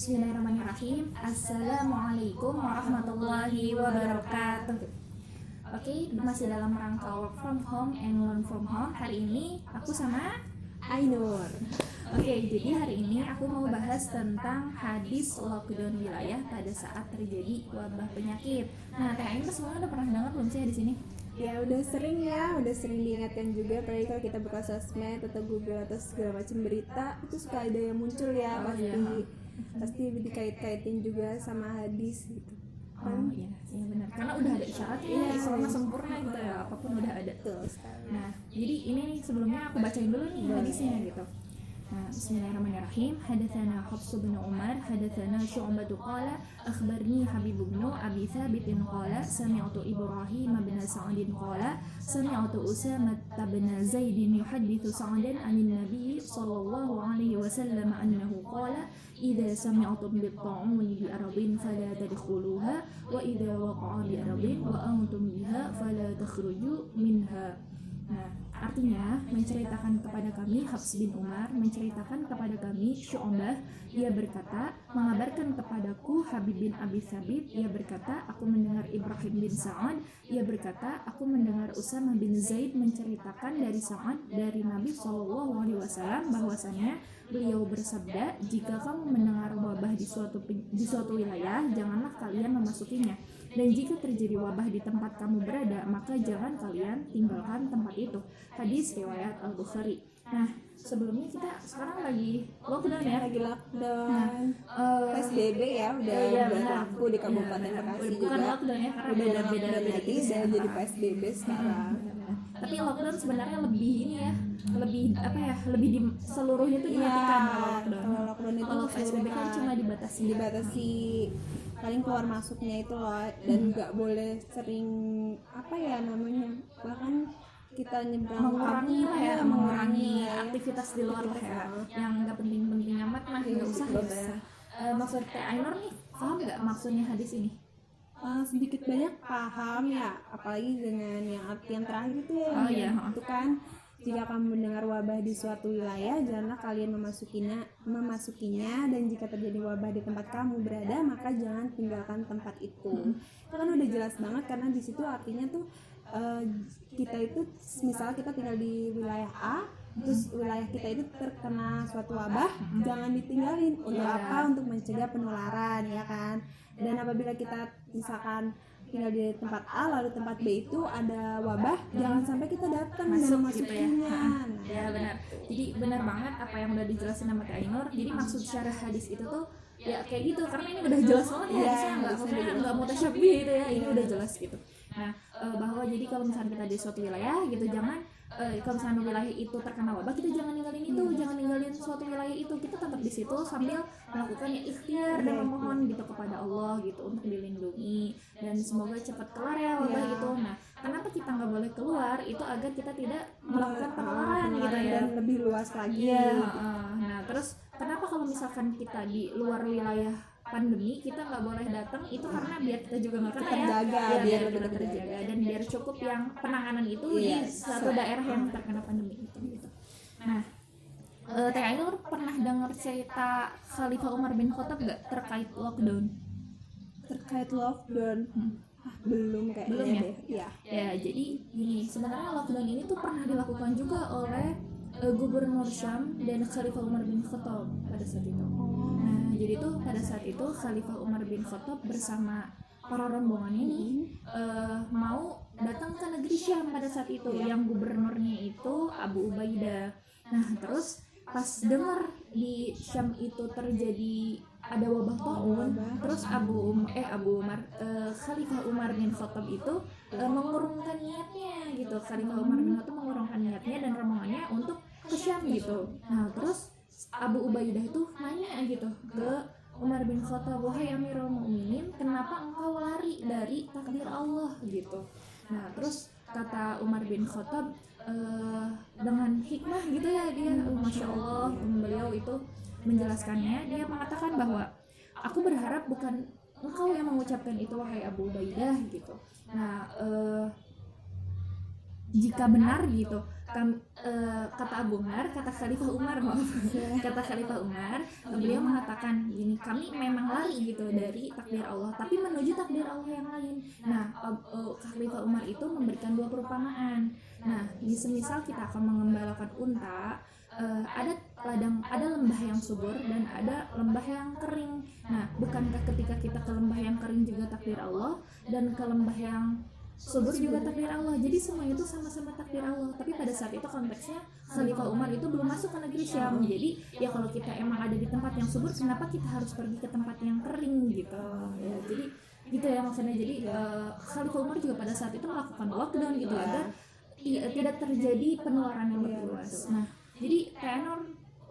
Bismillahirrahmanirrahim. Assalamualaikum warahmatullahi wabarakatuh. Oke, masih dalam rangka work from home and learn from home. Hari ini aku sama Ainur. Oke, jadi hari ini aku mau bahas tentang hadis lockdown wilayah pada saat terjadi wabah penyakit. Nah, Teh Ainur semua udah pernah dengar belum sih hadis ini? Ya udah sering diingatkan juga. Apalagi kalau kita buka sosmed atau Google atau segala macam berita, itu suka ada yang muncul ya, pasti dikait-kaitin juga sama hadis gitu. Oh iya benar. Karena udah ada isyarat ya, Islam sempurna gitu ya, apapun udah ada. Betul sekali. Nah, jadi ini nih sebelumnya aku bacain dulu nih hadisnya gitu. Nah, Bismillahirrahmanirrahim. Hadatsana Hafs bin Umar, hadatsana Syu'bah qala akhbarni Habib bin Abi Thabit qala sami'tu Ibrahim bin Sa'd qala sami'tu Usamah bin Zaid yuhadditsu Sa'dan 'anil Nabi sallallahu alaihi wasallam annahu qala idza sami'tum bit-ta'uni bi ardin fala tadkhuluha wa idza waqa'a bi ardin wa antum biha fala takhruju minha. Nah, artinya menceritakan kepada kami Hafs bin Umar, menceritakan kepada kami Syu'bah, ia berkata, mengabarkan kepadaku Habib bin Abi Thabit, ia berkata, aku mendengar Ibrahim bin Sa'ad, ia berkata, aku mendengar Usamah bin Zaid menceritakan dari Sa'ad dari Nabi SAW bahwasanya beliau bersabda, jika kamu mendengar wabah di suatu wilayah, janganlah kalian memasukinya. Dan jika terjadi wabah di tempat kamu berada, maka jangan kalian tinggalkan tempat itu. Hadis riwayat Al-Bukhari. Nah, sebelumnya kita sekarang lagi lockdown ya. Lagi lockdown. PSBB ya, udah berlaku di Kabupaten Bekasi juga. Bukan lockdown ya, karena udah beda-beda udah jadi PSBB sekarang. Tapi lockdown sebenarnya lebih ini ya, lebih apa ya, lebih di seluruhnya itu dimatikan kalau lockdown. Kalau lockdown itu Kalau PSBB kan cuma dibatasi paling keluar masuknya itu loh, dan nggak boleh sering bahkan kita nyebrang mengurangi aktivitas di luar lah ya, yang nggak penting-penting amat mah nggak usah gitu ya. Maksud Teh Ainur nih, paham nggak maksudnya hadis ini? Sedikit banyak paham ya, apalagi dengan yang artian terakhir itu ya, itu kan, jika kamu mendengar wabah di suatu wilayah, janganlah kalian memasukinya, dan jika terjadi wabah di tempat kamu berada, maka jangan tinggalkan tempat itu. Itu kan udah jelas banget, karena di situ artinya tuh kita itu, misal kita tinggal di wilayah A, terus wilayah kita itu terkena suatu wabah, jangan ditinggalin. Untuk apa? Untuk mencegah penularan, ya kan. Dan apabila kita misalkan tinggal di tempat A, lalu tempat B itu ada wabah, jangan sampai kita datang dan memasukinya. Ya benar. Jadi benar banget apa yang udah dijelasin sama Teh Ainur. Jadi maksud syarah hadis itu tuh ya kayak gitu, karena ini udah jelas banget ya, hadisnya nggak mutasyabih gitu ya, ini udah jelas gitu. Nah, bahwa jadi kalau misalnya kita di suatu wilayah gitu, jangan kalau misalnya wilayah itu terkena wabah, kita jangan ninggalin itu, jangan ninggalin suatu wilayah itu, kita tetap di situ sambil melakukan ya ikhtiar dan memohon gitu kepada Allah gitu untuk dilindungi dan semoga cepat kelar ya wabah itu. Nah, kenapa kita nggak boleh keluar itu agar kita tidak melakukan penularan gitu ya, dan lebih luas lagi. Nah, terus kenapa kalau misalkan kita di luar wilayah pandemi kita nggak boleh datang, itu karena biar kita juga nggak kena biar lebih terjaga dan biar cukup yang penanganan itu di satu daerah yang terkena pandemi gitu. Nah, Teh Ainur pernah dengar cerita Khalifah Umar bin Khattab nggak terkait lockdown? Belum kayaknya deh. Ya, jadi gini, sebenarnya lockdown ini tuh pernah dilakukan juga oleh Gubernur Syam dan Khalifah Umar bin Khattab pada saat itu. Nah, jadi tuh pada saat itu Khalifah Umar bin Khattab bersama para rombongan ini mau datang ke negeri Syam pada saat itu, yang gubernurnya itu Abu Ubaidah. Nah, terus pas dengar di Syam itu terjadi ada wabah taun, terus Khalifah Umar bin Khattab itu mengurungkan niatnya gitu. Khalifah Umar bin Khattab mengurungkan niatnya dan rombongannya untuk ke Syam gitu. Nah, terus Abu Ubaidah itu nanya gitu ke Umar bin Khattab, wahai Amirul Mukminin, kenapa engkau lari dari takdir Allah gitu. Nah, terus kata Umar bin Khattab dengan hikmah gitu ya, dia Masya Allah, beliau itu menjelaskannya, dia mengatakan bahwa aku berharap bukan engkau yang mengucapkan itu wahai Abu Ubaidah gitu. Nah, jika benar gitu kata Abu Umar, kata Khalifah Umar kata Khalifah Umar, beliau mengatakan gini, kami memang lari gitu dari takdir Allah tapi menuju takdir Allah yang lain. Nah Khalifah Umar itu memberikan 2 perumpamaan. Nah misal kita akan mengembalakan unta, ada lembah yang subur dan ada lembah yang kering. Nah bukankah ketika kita ke lembah yang kering juga takdir Allah dan ke lembah yang subur juga takdir Allah, jadi semua itu sama-sama takdir Allah. Tapi pada saat itu konteksnya Khalifah Umar itu belum masuk ke negeri Syam, jadi ya kalau kita emang ada di tempat yang subur, kenapa kita harus pergi ke tempat yang kering gitu ya, jadi gitu ya maksudnya. Jadi Khalifah Umar juga pada saat itu melakukan lockdown gitu agar tidak terjadi penularan yang lebih luas. Nah jadi Kak Nur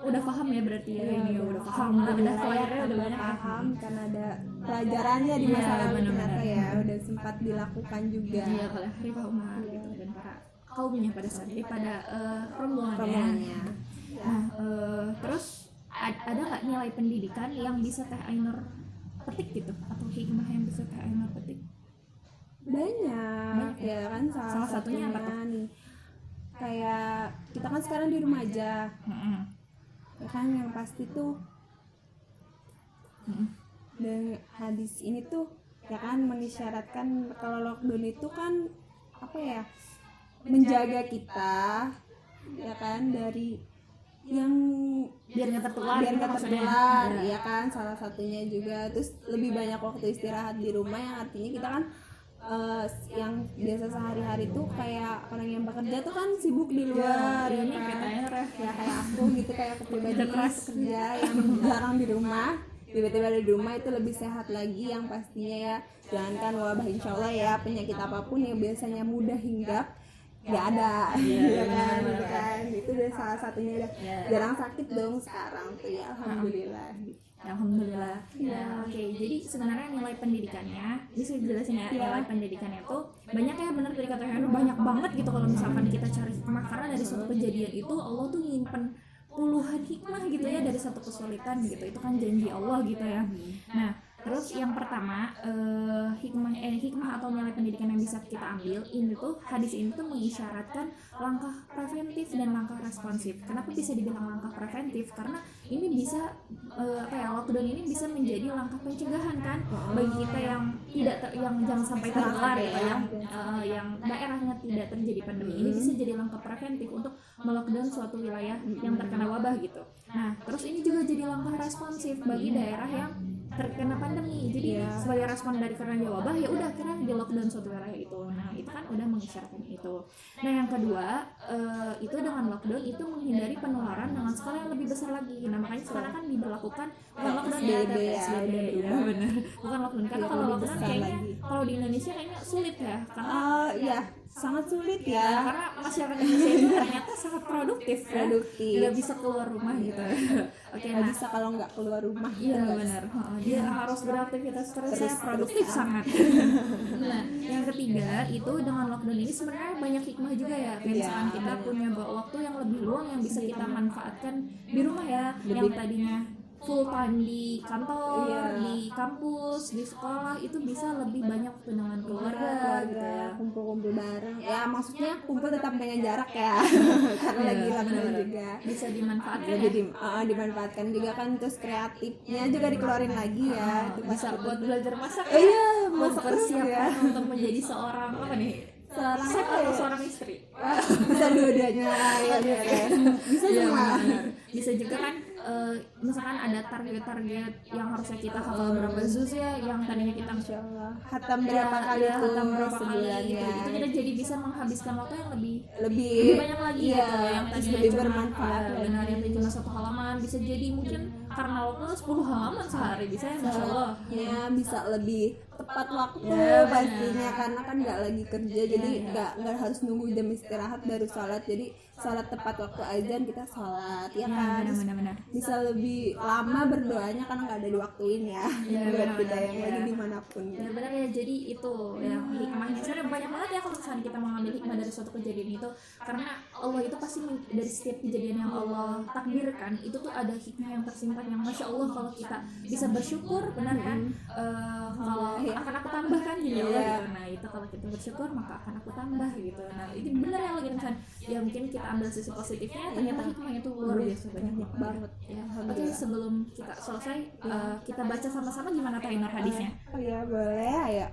udah paham ya berarti ya, ini udah paham, udah pelajarnya udah banyak paham karena ada pelajarannya di masa lalu ternyata ya udah sempat dilakukan juga oleh Khalifah Umar gitu dan para kaumnya pada saat itu, pada rombongannya. Nah terus ada nggak nilai pendidikan yang bisa Teh Ainur petik gitu, atau hikmah yang bisa Teh Ainur petik? Banyak ya kan, salah satunya apa tuh? Nih kayak kita kan sekarang di rumah aja ya kan, yang pasti tuh dan hadis ini tuh ya kan mengisyaratkan kalau lockdown itu kan apa ya, menjaga kita ya kan dari yang biar nggak tertular ya kan, salah satunya juga. Terus lebih banyak waktu istirahat di rumah, yang artinya kita kan yang biasa sehari-hari tuh kayak orang yang bekerja tuh kan sibuk di luar ya kan, ya kayak aku gitu, kayak aku pribadi kerja yang jarang di rumah, tiba-tiba di rumah itu lebih sehat lagi yang pastinya ya. Jangankan wabah, insyaallah ya penyakit apapun yang biasanya mudah hinggap nggak ada ya kan, gitu kan. Itu udah salah satunya, udah jarang sakit dong sekarang tuh ya, alhamdulillah. Ya, oke. Jadi sebenarnya nilai pendidikannya, bisa dijelasin ya, nilai pendidikannya tuh banyak ya, benar tadi kata Heru, banyak banget gitu kalau misalkan kita cari hikmah, karena dari suatu kejadian itu Allah tuh nyimpen puluhan hikmah gitu ya dari satu kesulitan gitu. Itu kan janji Allah gitu ya. Nah terus yang pertama hikmah atau nilai pendidikan yang bisa kita ambil ini tuh, hadis ini tuh mengisyaratkan langkah preventif dan langkah responsif. Kenapa bisa dibilang langkah preventif? Karena ini bisa lockdown ini bisa menjadi langkah pencegahan kan bagi kita yang yang jangan sampai tertular ya, yang daerahnya tidak terjadi pandemi. Ini bisa jadi langkah preventif untuk melockdown suatu wilayah yang terkena wabah gitu. Nah terus ini juga jadi langkah responsif bagi daerah yang terkena pandemi. Jadi sebagai respon dari karena wabah, ya udah akhirnya di lockdown suatu wilayah itu. Nah itu kan udah mengisyaratkan itu. Nah yang kedua itu dengan lockdown itu menghindari penularan dengan skala yang lebih besar lagi. Nah makanya sekarang kan diberlakukan bukan lockdown ya, PSBB ya benar, bukan lockdown. Karena kalau lockdown kayaknya kalau di Indonesia kayaknya sulit ya, karena sangat sulit ya, karena masyarakat Indonesia itu ternyata sangat produktif. Nggak bisa keluar rumah gitu. Nggak bisa kalau nggak keluar rumah. Iya benar, dia harus beraktivitas terus produktif sangat. Nah yang ketiga itu dengan lockdown ini sebenarnya banyak hikmah juga ya, kayak misalkan kita punya waktu yang lebih luang yang bisa kita manfaatkan di rumah ya, yang tadinya full time di kantor, di kampus, di sekolah, itu bisa lebih banyak waktu dengan keluarga gitu ya, kumpul-kumpul bareng ya, maksudnya kumpul tetap dengan jarak ya karena lagi lockdown juga bisa dimanfaatkan dimanfaatkan juga kan. Terus kreatifnya juga dikeluarin lagi ya, bisa buat belajar masak buat persiapan untuk menjadi seorang apa nih, seorang istri. Bisa dua-duanya ya bisa semua. Bisa juga kan misalkan ada target-target yang harusnya kita hafal berapa juz ya, yang tadinya kita insyaallah khatam berapa kali gitu. Itu kita jadi bisa menghabiskan waktu yang lebih banyak lagi gitu, yang tadinya lebih cuma bermanfaat. Benar, yang cuma 1 halaman bisa jadi mungkin karena lockdown 10 halaman sehari bisa ya, insyaallah ya, bisa lebih tepat waktu pastinya, karena kan nggak lagi kerja, jadi nggak harus nunggu jam istirahat baru sholat. Jadi sholat tepat waktu azan kita sholat ya Iya, kan. benar-benar. Bisa lebih lama berdoanya karena nggak ada diwaktuin ya. Iya, Buat kita benar-benar, yang iya. lagi dimanapun. Benar-benar ya, jadi itu ya hikmahnya. Sebenarnya banyak banget ya kalau misalnya kita mengambil hikmah dari suatu kejadian itu, karena Allah itu pasti dari setiap kejadian yang Allah takdirkan itu tuh ada hikmah yang tersimpan yang masya Allah kalau kita bisa bersyukur, benar kan? Kalau akan aku tambahkan gitu ya Allah gitu. Nah itu kalau kita bersyukur maka akan aku tambah gitu. Nah itu benar ya Allah gitu kan. Ya mungkin kita ambil sisi positifnya, ternyata hikmahnya itu luar biasa banyak banget. Ya. Oke, sebelum kita selesai kita baca sama-sama gimana Tainur hadisnya? Oh ya boleh, ayo.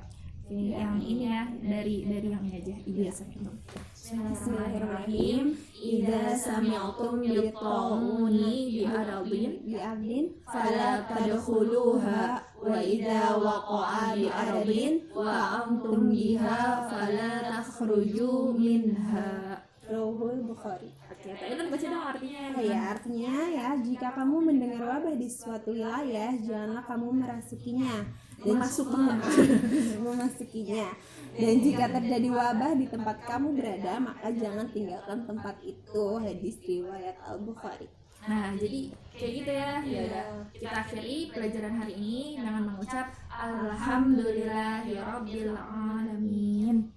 Yang ini ya, dari yang ini aja biasa gitu. Bismillahirrahmanirrahim. Idza sami'tum bi ta'uni bi Abdin fala tadkhuluha wa idza waqa'a bi ardin wa antum biha fala takhruju minha. Rawahul Bukhari. Oke, itu baca dong artinya. Ya, artinya ya, jika kamu mendengar wabah di suatu wilayah, janganlah kamu merasukinya dan memasukinya. Dan jika terjadi wabah di tempat kamu berada, maka jangan tinggalkan tempat itu. Hadis riwayat Al-Bukhari. Nah, jadi kayak gitu ya. Ya udah, kita akhiri pelajaran hari ini dengan mengucap alhamdulillahirabbil alamin.